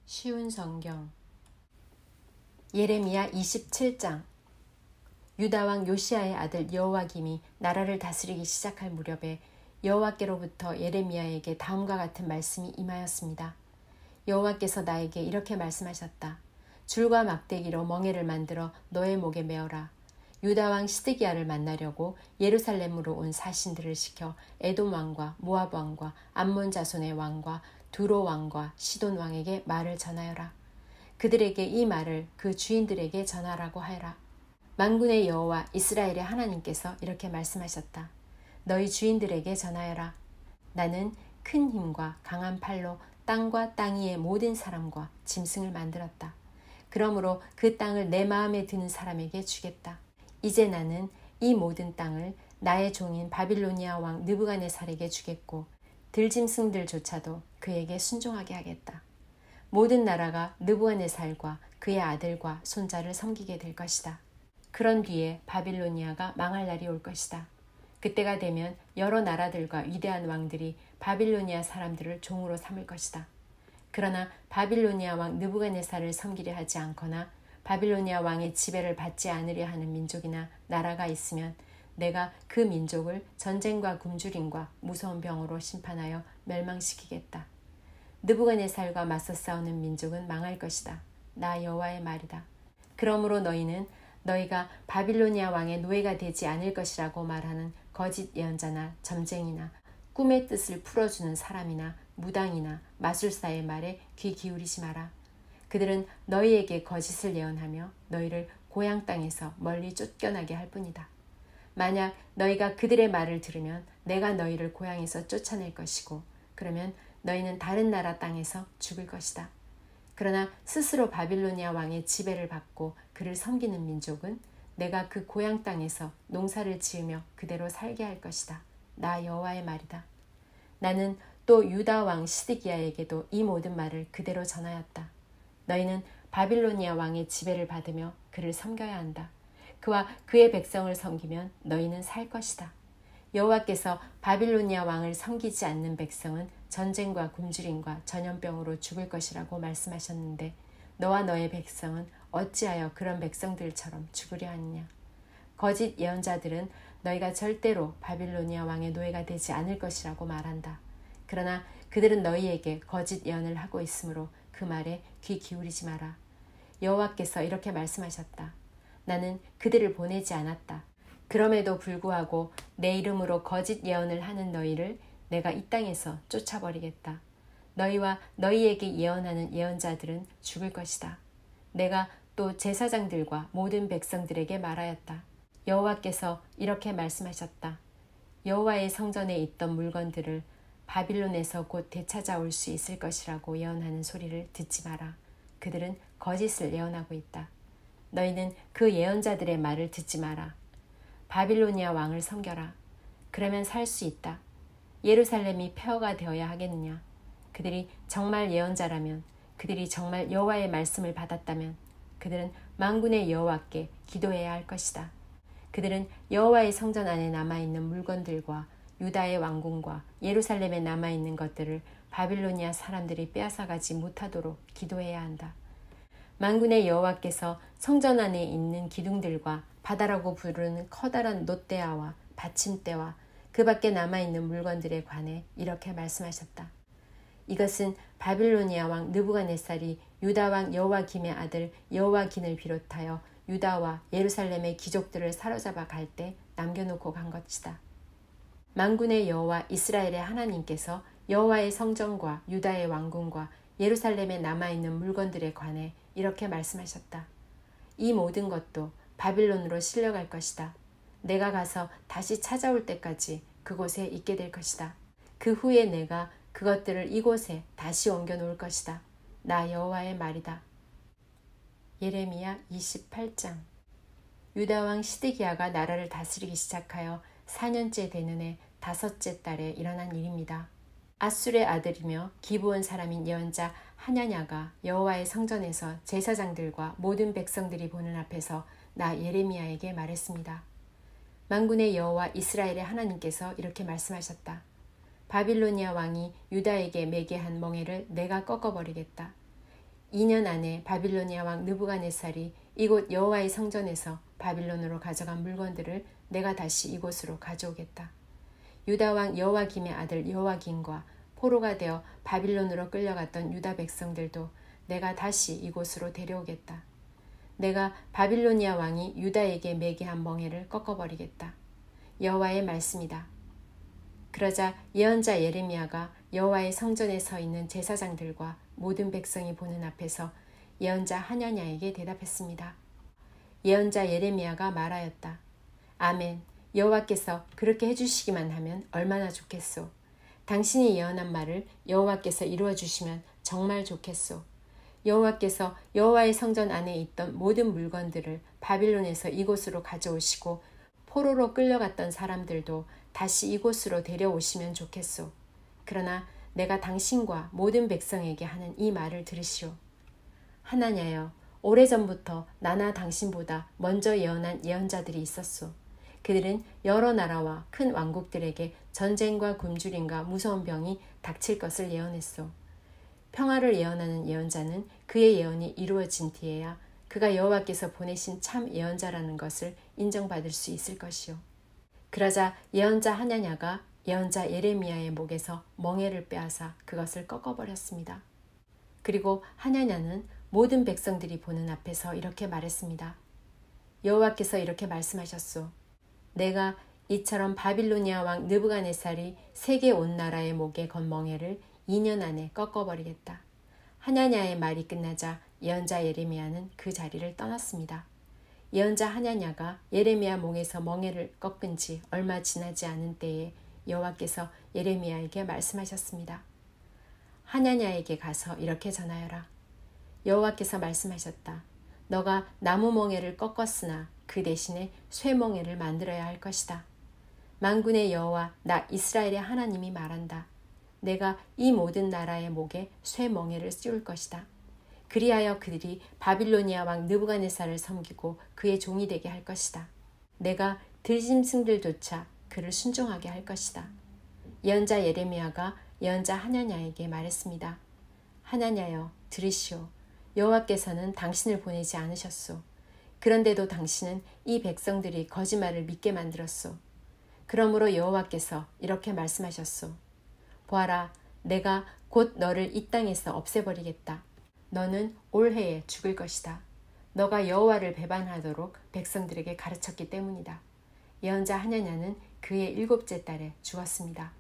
쉬운 성경 예레미야 27장. 유다 왕 요시야의 아들 여호와김이 나라를 다스리기 시작할 무렵에 여호와께로부터 예레미야에게 다음과 같은 말씀이 임하였습니다. 여호와께서 나에게 이렇게 말씀하셨다. 줄과 막대기로 멍에를 만들어 너의 목에 메어라. 유다 왕 시드기야를 만나려고 예루살렘으로 온 사신들을 시켜 에돔 왕과 모압 왕과 암몬 자손의 왕과 두로 왕과 시돈 왕에게 말을 전하여라. 그들에게 이 말을 그 주인들에게 전하라고 하여라. 만군의 여호와 이스라엘의 하나님께서 이렇게 말씀하셨다. 너희 주인들에게 전하여라. 나는 큰 힘과 강한 팔로 땅과 땅 위의 모든 사람과 짐승을 만들었다. 그러므로 그 땅을 내 마음에 드는 사람에게 주겠다. 이제 나는 이 모든 땅을 나의 종인 바빌로니아 왕 느부갓네살에게 주겠고 들짐승들조차도 그에게 순종하게 하겠다. 모든 나라가 느부갓네살과 그의 아들과 손자를 섬기게 될 것이다. 그런 뒤에 바빌로니아가 망할 날이 올 것이다. 그때가 되면 여러 나라들과 위대한 왕들이 바빌로니아 사람들을 종으로 삼을 것이다. 그러나 바빌로니아 왕 느부갓네살을 섬기려 하지 않거나 바빌로니아 왕의 지배를 받지 않으려 하는 민족이나 나라가 있으면 내가 그 민족을 전쟁과 굶주림과 무서운 병으로 심판하여 멸망시키겠다. 느부갓네살과 맞서 싸우는 민족은 망할 것이다. 나 여호와의 말이다. 그러므로 너희는 너희가 바빌로니아 왕의 노예가 되지 않을 것이라고 말하는 거짓 예언자나 점쟁이나 꿈의 뜻을 풀어주는 사람이나 무당이나 마술사의 말에 귀 기울이지 마라. 그들은 너희에게 거짓을 예언하며 너희를 고향 땅에서 멀리 쫓겨나게 할 뿐이다. 만약 너희가 그들의 말을 들으면 내가 너희를 고향에서 쫓아낼 것이고 그러면 너희는 다른 나라 땅에서 죽을 것이다. 그러나 스스로 바빌로니아 왕의 지배를 받고 그를 섬기는 민족은 내가 그 고향 땅에서 농사를 지으며 그대로 살게 할 것이다. 나 여호와의 말이다. 나는 또 유다 왕 시드기야에게도 이 모든 말을 그대로 전하였다. 너희는 바빌로니아 왕의 지배를 받으며 그를 섬겨야 한다. 그와 그의 백성을 섬기면 너희는 살 것이다. 여호와께서 바빌로니아 왕을 섬기지 않는 백성은 전쟁과 굶주림과 전염병으로 죽을 것이라고 말씀하셨는데 너와 너의 백성은 어찌하여 그런 백성들처럼 죽으려 하느냐. 거짓 예언자들은 너희가 절대로 바빌로니아 왕의 노예가 되지 않을 것이라고 말한다. 그러나 그들은 너희에게 거짓 예언을 하고 있으므로 그 말에 귀 기울이지 마라. 여호와께서 이렇게 말씀하셨다. 나는 그들을 보내지 않았다. 그럼에도 불구하고 내 이름으로 거짓 예언을 하는 너희를 내가 이 땅에서 쫓아버리겠다. 너희와 너희에게 예언하는 예언자들은 죽을 것이다. 내가 또 제사장들과 모든 백성들에게 말하였다. 여호와께서 이렇게 말씀하셨다. 여호와의 성전에 있던 물건들을 바빌론에서 곧 되찾아올 수 있을 것이라고 예언하는 소리를 듣지 마라. 그들은 거짓을 예언하고 있다. 너희는 그 예언자들의 말을 듣지 마라. 바빌로니아 왕을 섬겨라. 그러면 살 수 있다. 예루살렘이 폐허가 되어야 하겠느냐. 그들이 정말 예언자라면, 그들이 정말 여호와의 말씀을 받았다면 그들은 만군의 여호와께 기도해야 할 것이다. 그들은 여호와의 성전 안에 남아있는 물건들과 유다의 왕궁과 예루살렘에 남아있는 것들을 바빌로니아 사람들이 빼앗아가지 못하도록 기도해야 한다. 만군의 여호와께서 성전 안에 있는 기둥들과 바다라고 부르는 커다란 놋대야와 받침대와 그 밖에 남아있는 물건들에 관해 이렇게 말씀하셨다. 이것은 바빌로니아 왕 느부갓네살이 유다 왕 여호와김의 아들 여호와긴을 비롯하여 유다와 예루살렘의 귀족들을 사로잡아 갈 때 남겨놓고 간 것이다. 만군의 여호와 이스라엘의 하나님께서 여호와의 성전과 유다의 왕궁과 예루살렘에 남아있는 물건들에 관해 이렇게 말씀하셨다. 이 모든 것도 바빌론으로 실려갈 것이다. 내가 가서 다시 찾아올 때까지 그곳에 있게 될 것이다. 그 후에 내가 그것들을 이곳에 다시 옮겨 놓을 것이다. 나 여호와의 말이다. 예레미야 28장. 유다 왕 시드기야가 나라를 다스리기 시작하여 4년째 되는 해 5째 달에 일어난 일입니다. 아술의 아들이며 기브온 사람인 예언자 하냐냐가 여호와의 성전에서 제사장들과 모든 백성들이 보는 앞에서 나 예레미야에게 말했습니다. 만군의 여호와 이스라엘의 하나님께서 이렇게 말씀하셨다. 바빌로니아 왕이 유다에게 매게 한 멍에를 내가 꺾어버리겠다. 2년 안에 바빌로니아 왕 느부갓네살이 이곳 여호와의 성전에서 바빌론으로 가져간 물건들을 내가 다시 이곳으로 가져오겠다. 유다 왕 여호와김의 아들 여호와김과 포로가 되어 바빌론으로 끌려갔던 유다 백성들도 내가 다시 이곳으로 데려오겠다. 내가 바빌로니아 왕이 유다에게 매게 한 멍에를 꺾어버리겠다. 여호와의 말씀이다. 그러자 예언자 예레미야가 여호와의 성전에 서 있는 제사장들과 모든 백성이 보는 앞에서 예언자 하냐냐에게 대답했습니다. 예언자 예레미야가 말하였다. 아멘. 여호와께서 그렇게 해주시기만 하면 얼마나 좋겠소. 당신이 예언한 말을 여호와께서 이루어 주시면 정말 좋겠소. 여호와께서 여호와의 성전 안에 있던 모든 물건들을 바빌론에서 이곳으로 가져오시고 포로로 끌려갔던 사람들도 다시 이곳으로 데려오시면 좋겠소. 그러나 내가 당신과 모든 백성에게 하는 이 말을 들으시오. 하나냐여, 오래전부터 나나 당신보다 먼저 예언한 예언자들이 있었소. 그들은 여러 나라와 큰 왕국들에게 전쟁과 굶주림과 무서운 병이 닥칠 것을 예언했소. 평화를 예언하는 예언자는 그의 예언이 이루어진 뒤에야 그가 여호와께서 보내신 참 예언자라는 것을 인정받을 수 있을 것이요. 그러자 예언자 하냐냐가 예언자 예레미야의 목에서 멍에를 빼앗아 그것을 꺾어버렸습니다. 그리고 하냐냐는 모든 백성들이 보는 앞에서 이렇게 말했습니다. 여호와께서 이렇게 말씀하셨소. 내가 이처럼 바빌로니아 왕 느부갓네살이 세계 온 나라의 목에 건 멍에를 2년 안에 꺾어버리겠다. 하냐냐의 말이 끝나자 예언자 예레미야는 그 자리를 떠났습니다. 예언자 하냐냐가 예레미야 목에서 멍에를 꺾은 지 얼마 지나지 않은 때에 여호와께서 예레미야에게 말씀하셨습니다. 하냐냐에게 가서 이렇게 전하여라. 여호와께서 말씀하셨다. 너가 나무 멍에를 꺾었으나 그 대신에 쇠 멍에를 만들어야 할 것이다. 만군의 여호와 나 이스라엘의 하나님이 말한다. 내가 이 모든 나라의 목에 쇠 멍에를 씌울 것이다. 그리하여 그들이 바빌로니아 왕 느부갓네살을 섬기고 그의 종이 되게 할 것이다. 내가 들짐승들조차 그를 순종하게 할 것이다. 예언자 예레미야가 예언자 하냐냐에게 말했습니다. 하냐냐여, 들으시오. 여호와께서는 당신을 보내지 않으셨소. 그런데도 당신은 이 백성들이 거짓말을 믿게 만들었소. 그러므로 여호와께서 이렇게 말씀하셨소. 보아라, 내가 곧 너를 이 땅에서 없애버리겠다. 너는 올해에 죽을 것이다. 너가 여호와를 배반하도록 백성들에게 가르쳤기 때문이다. 예언자 하냐냐는 그의 7째 달에 죽었습니다.